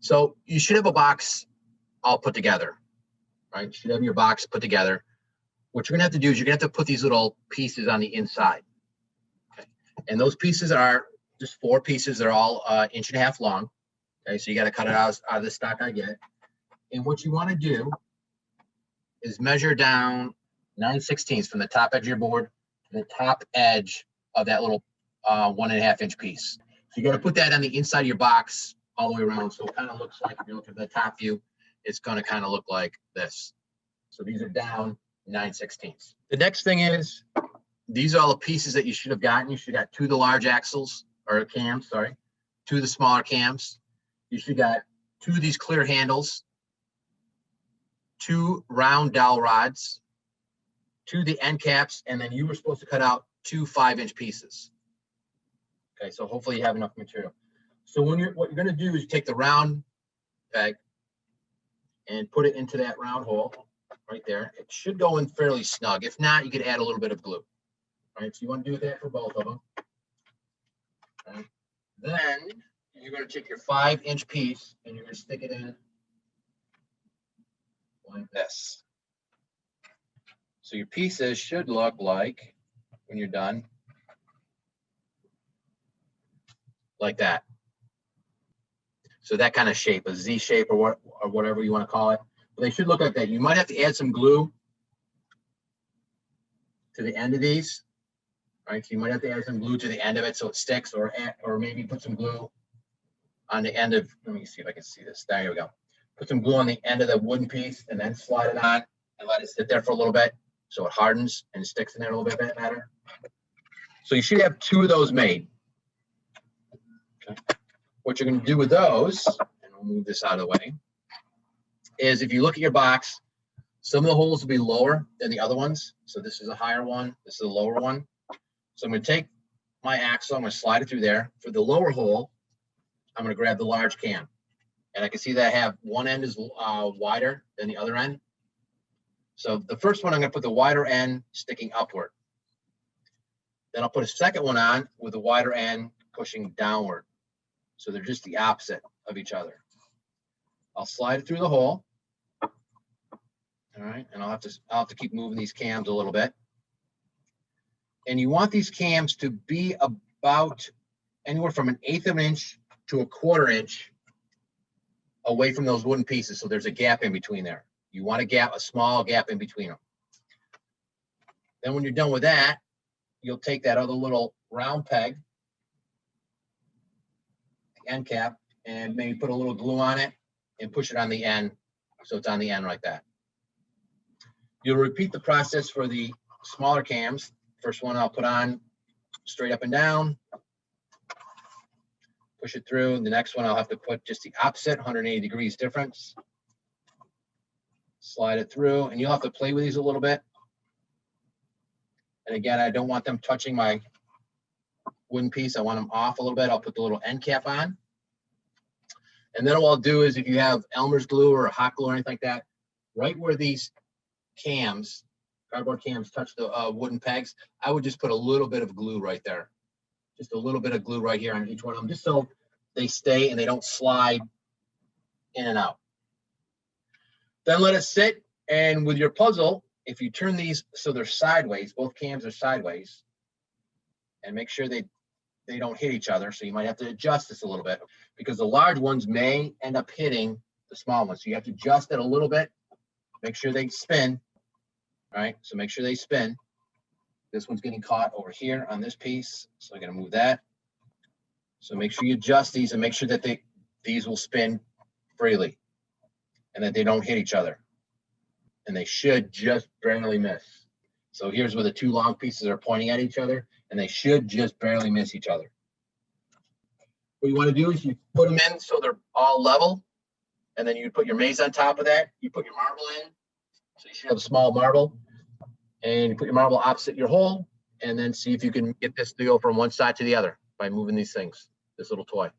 So you should have a box all put together, right? You should have your box put together. What you're gonna have to do is you're gonna have to put these little pieces on the inside. Okay. And those pieces are just 4 pieces. They're all 1.5 inches long. Okay, so you got to cut it out of the stock I get. And what you want to do is measure down 9/16 from the top edge of your board to the top edge of that little 1.5 inch piece. So you got to put that on the inside of your box all the way around. So it kind of looks like, if you're looking at the top view, it's going to kind of look like this. So these are down 9/16. The next thing is, these are all the pieces that you should have gotten. You should have got 2 of the large axles, or cams, sorry, 2 of the smaller cams. You should have got 2 of these clear handles, 2 round dowel rods, 2 of the end caps, and then you were supposed to cut out 2 5-inch pieces. Okay, so hopefully you have enough material. So what you're going to do is take the round peg and put it into that round hole right there. It should go in fairly snug. If not, you could add a little bit of glue. All right, so you want to do that for both of them. All right. Then you're going to take your 5-inch piece and you're going to stick it in like this. So your pieces should look like, when you're done, like that. So that kind of shape, a Z shape or whatever you want to call it. But they should look like that. You might have to add some glue to the end of these. Right, so you might have to add some glue to the end of it so it sticks, or maybe put some glue on the end of, let me see if I can see this. There we go. Put some glue on the end of the wooden piece and then slide it on and let it sit there for a little bit so it hardens and sticks in there a little bit better. So you should have 2 of those made. Okay. What you're going to do with those, and we'll move this out of the way, is if you look at your box, some of the holes will be lower than the other ones. So this is a higher one, this is a lower one. So I'm going to take my axle, I'm going to slide it through there. For the lower hole, I'm going to grab the large cam. And I can see that I have one end is wider than the other end. So the first one, I'm going to put the wider end sticking upward. Then I'll put a second one on with the wider end pushing downward. So they're just the opposite of each other. I'll slide it through the hole. All right, and I'll have to keep moving these cams a little bit. And you want these cams to be about anywhere from 1/8 of an inch to 1/4 inch away from those wooden pieces. So there's a gap in between there. You want a small gap in between them. Then when you're done with that, you'll take that other little round peg, the end cap, and maybe put a little glue on it and push it on the end. So it's on the end like that. You'll repeat the process for the smaller cams. First one I'll put on straight up and down, push it through. The next one I'll have to put just the opposite, 180 degrees difference. Slide it through, and you'll have to play with these a little bit. And again, I don't want them touching my wooden piece. I want them off a little bit. I'll put the little end cap on. And then what I'll do is, if you have Elmer's glue or hot glue or anything like that, right where these cams, cardboard cams, touch the wooden pegs, I would just put a little bit of glue right there. Just a little bit of glue right here on each one of them, just so they stay and they don't slide in and out. Then let it sit, and with your puzzle, if you turn these so they're sideways, both cams are sideways, and make sure they don't hit each other. So you might have to adjust this a little bit, because the large ones may end up hitting the small ones. So you have to adjust it a little bit, make sure they spin. All right, so make sure they spin. This one's getting caught over here on this piece, so I'm going to move that. So make sure you adjust these and make sure that these will spin freely and that they don't hit each other. And they should just barely miss. So here's where the 2 long pieces are pointing at each other, and they should just barely miss each other. What you want to do is you put them in so they're all level, and then you put your maze on top of that. You put your marble in. So you should have a small marble, and you put your marble opposite your hole, and then see if you can get this to go from one side to the other by moving these things, this little toy.